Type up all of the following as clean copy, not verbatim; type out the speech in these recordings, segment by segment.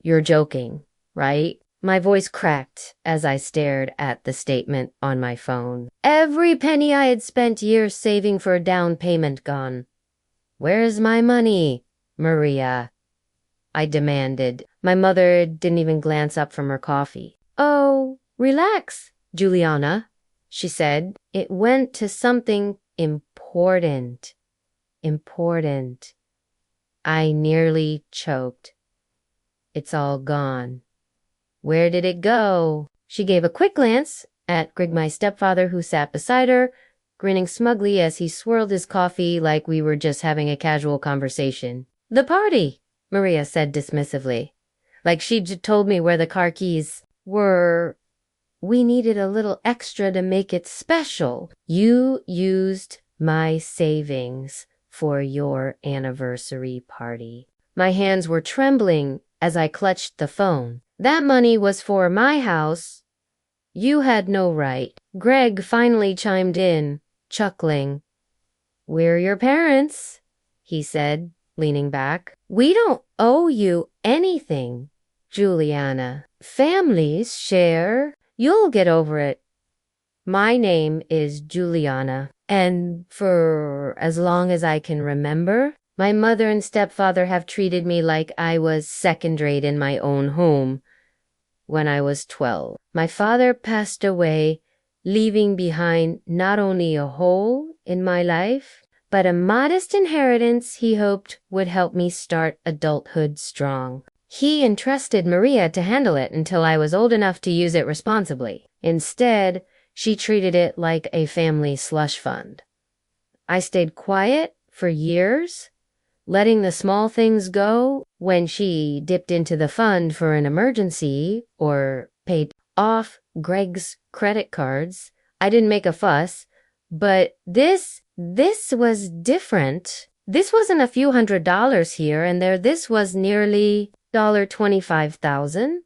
You're joking, right? My voice cracked as I stared at the statement on my phone. Every penny I had spent years saving for a down payment gone. Where's my money, Maria? I demanded. My mother didn't even glance up from her coffee. Oh, relax, Juliana, she said. It went to something important. Important. I nearly choked. It's all gone. Where did it go? She gave a quick glance at Greg, my stepfather, who sat beside her, grinning smugly as he swirled his coffee like we were just having a casual conversation. The party, Maria said dismissively, like she'd told me where the car keys were. We needed a little extra to make it special. You used my savings for your anniversary party. My hands were trembling as I clutched the phone. That money was for my house. You had no right. Greg finally chimed in, chuckling. We're your parents, he said, leaning back. We don't owe you anything, Juliana. Families share. You'll get over it. My name is Juliana, and for as long as I can remember, my mother and stepfather have treated me like I was second rate in my own home. When I was 12, my father passed away, leaving behind not only a hole in my life, but a modest inheritance he hoped would help me start adulthood strong. He entrusted Maria to handle it until I was old enough to use it responsibly. Instead, she treated it like a family slush fund. I stayed quiet for years, letting the small things go. When she dipped into the fund for an emergency or paid off Greg's credit cards, I didn't make a fuss. But this was different. This wasn't a few $100s here and there. This was nearly $25,000.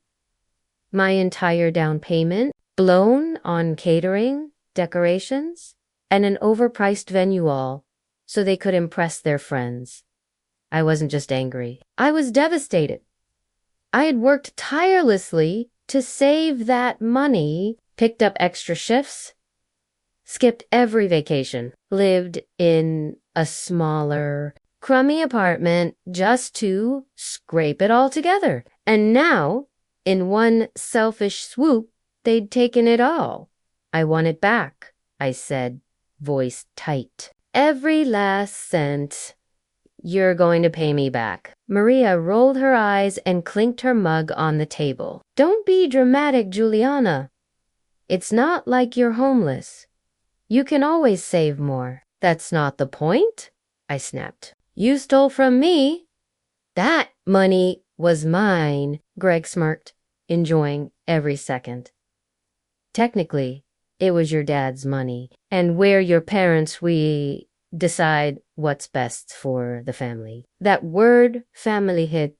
My entire down payment, blown on catering, decorations, and an overpriced venue all so they could impress their friends. I wasn't just angry. I was devastated. I had worked tirelessly to save that money, picked up extra shifts, skipped every vacation, lived in a smaller, crummy apartment just to scrape it all together. And now, in one selfish swoop, they'd taken it all. I want it back, I said, voice tight. Every last cent. You're going to pay me back. Maria rolled her eyes and clinked her mug on the table. Don't be dramatic, Juliana. It's not like you're homeless. You can always save more. That's not the point, I snapped. You stole from me. That money was mine, Greg smirked, enjoying every second. Technically, it was your dad's money, and we're your parents. We decide what's best for the family. That word family hit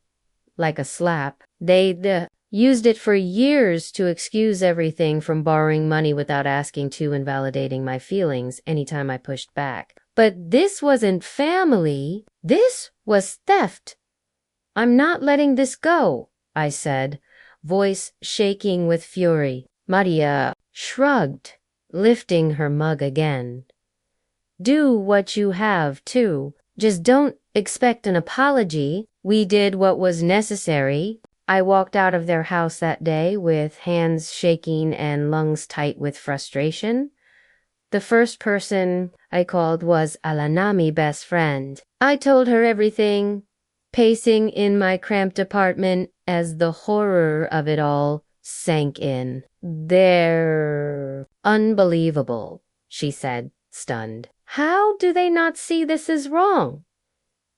like a slap. They'd used it for years to excuse everything from borrowing money without asking to invalidating my feelings anytime I pushed back. But this wasn't family. This was theft. I'm not letting this go, I said, voice shaking with fury. Maria shrugged, lifting her mug again. Do what you have to. Just don't expect an apology. We did what was necessary. I walked out of their house that day with hands shaking and lungs tight with frustration. The first person I called was Alanami, best friend. I told her everything, pacing in my cramped apartment as the horror of it all sank in. They're unbelievable, she said, stunned. How do they not see this is wrong?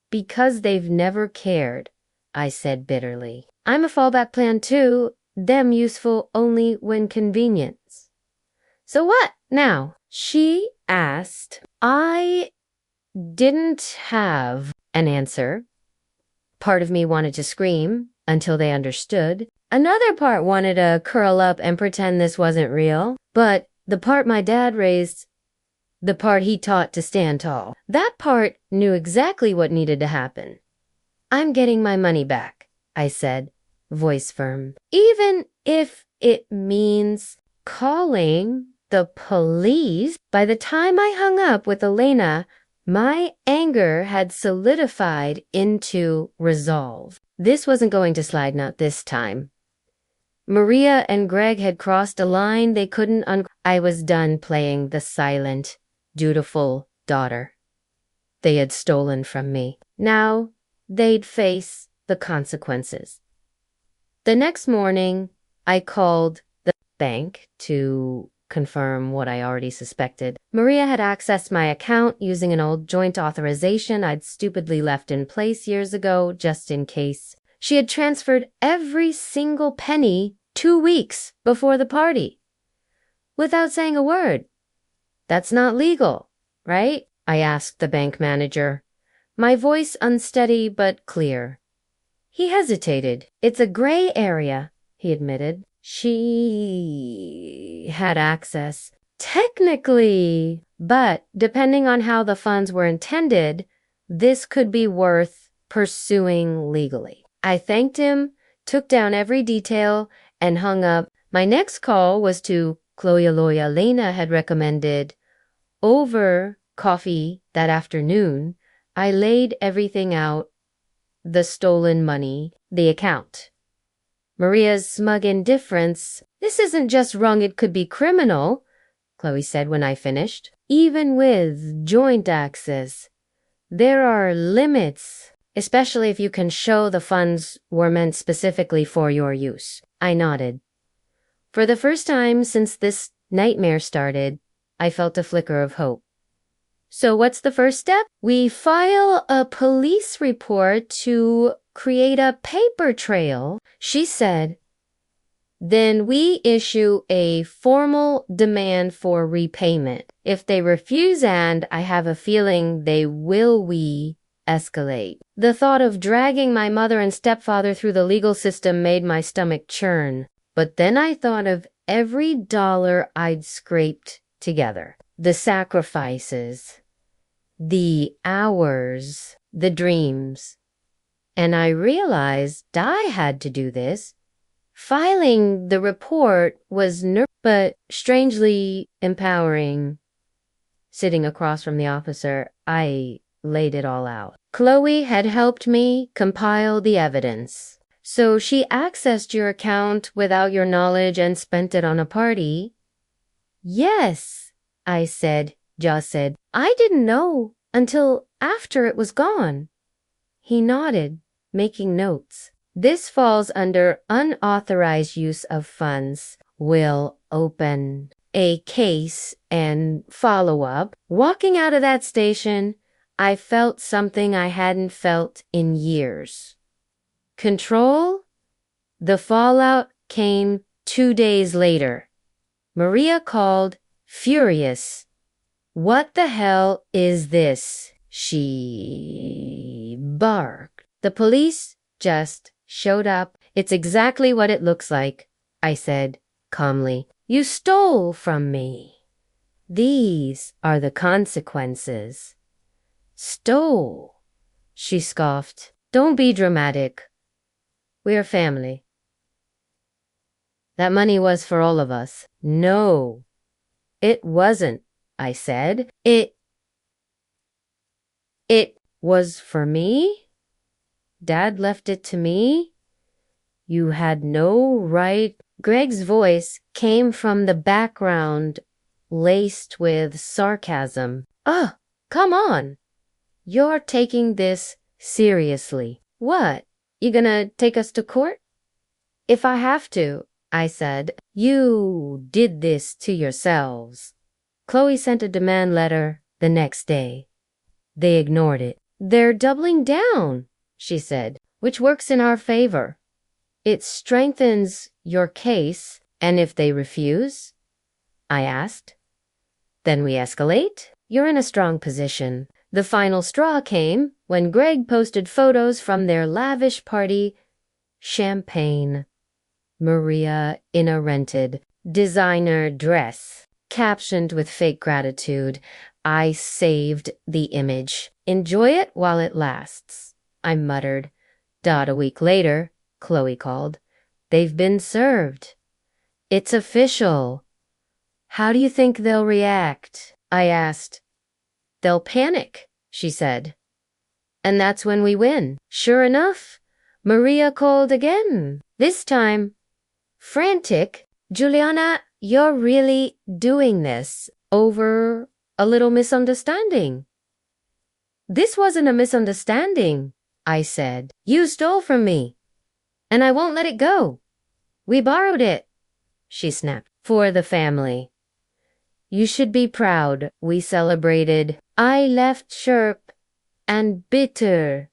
Because they've never cared, I said bitterly. I'm a fallback plan too, them useful only when convenient. So what now? She asked. I didn't have an answer. Part of me wanted to scream until they understood. Another part wanted to curl up and pretend this wasn't real. But the part my dad raised, the part he taught to stand tall, that part knew exactly what needed to happen. I'm getting my money back, I said, voice firm. Even if it means calling the police. By the time I hung up with Elena, my anger had solidified into resolve. This wasn't going to slide, not this time. Maria and Greg had crossed a line they couldn't I was done playing the silent, dutiful daughter they had stolen from me. Now they'd face the consequences. The next morning, I called the bank to confirm what I already suspected. Maria had accessed my account using an old joint authorization I'd stupidly left in place years ago, just in case. She had transferred every single penny 2 weeks before the party, without saying a word. That's not legal, right? I asked the bank manager, my voice unsteady but clear. He hesitated. It's a gray area, he admitted. She had access. Technically, but depending on how the funds were intended, this could be worth pursuing legally. I thanked him, took down every detail, and hung up. My next call was to Chloe Lena had recommended. Over coffee that afternoon, I laid everything out. The stolen money, the account. Maria's smug indifference. This isn't just wrong, it could be criminal, Chloe said when I finished. Even with joint access, there are limits, especially if you can show the funds were meant specifically for your use. I nodded. For the first time since this nightmare started, I felt a flicker of hope. So what's the first step? We file a police report to create a paper trail, she said. Then we issue a formal demand for repayment. If they refuse, and I have a feeling they will, we escalate. The thought of dragging my mother and stepfather through the legal system made my stomach churn. But then I thought of every dollar I'd scraped together. The sacrifices, the hours, the dreams. And I realized I had to do this. Filing the report was but strangely empowering. Sitting across from the officer, I laid it all out. Chloe had helped me compile the evidence. So she accessed your account without your knowledge and spent it on a party? Yes, I said. Joss said, I didn't know until after it was gone. He nodded, making notes. This falls under unauthorized use of funds. We'll open a case and follow up. Walking out of that station, I felt something I hadn't felt in years. Control? The fallout came 2 days later. Maria called, furious. What the hell is this? She barked. The police just showed up. It's exactly what it looks like, I said calmly. You stole from me. These are the consequences. Stole, she scoffed. Don't be dramatic. We're family. That money was for all of us. No, it wasn't, I said. It was for me? Dad left it to me? You had no right. Greg's voice came from the background, laced with sarcasm. Come on. You're taking this seriously. What? You gonna take us to court? If I have to, I said. You did this to yourselves. Chloe sent a demand letter the next day. They ignored it. They're doubling down, she said, which works in our favor. It strengthens your case, and if they refuse? I asked. Then we escalate? You're in a strong position. The final straw came when Greg posted photos from their lavish party. Champagne. Maria in a rented designer dress. Captioned with fake gratitude. I saved the image. Enjoy it while it lasts, I muttered. A week later, Chloe called. They've been served. It's official. How do you think they'll react? I asked. They'll panic, she said. And that's when we win. Sure enough, Maria called again. This time, frantic, Juliana, you're really doing this over a little misunderstanding. This wasn't a misunderstanding, I said. You stole from me, and I won't let it go. We borrowed it, she snapped. For the family. You should be proud, we celebrated. I left chirp and bitter.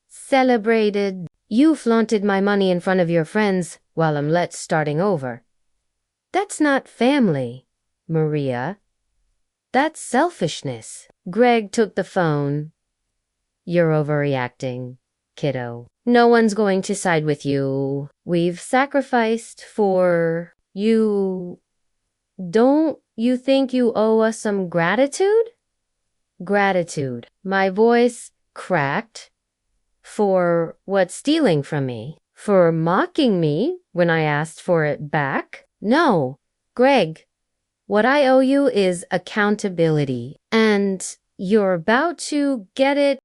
Celebrated. You flaunted my money in front of your friends while I'm starting over. That's not family, Maria. That's selfishness. Greg took the phone. You're overreacting, kiddo. No one's going to side with you. We've sacrificed for you. Don't you think you owe us some gratitude? Gratitude. My voice cracked. For what, stealing from me? For mocking me when I asked for it back? No, Greg, what I owe you is accountability. And you're about to get it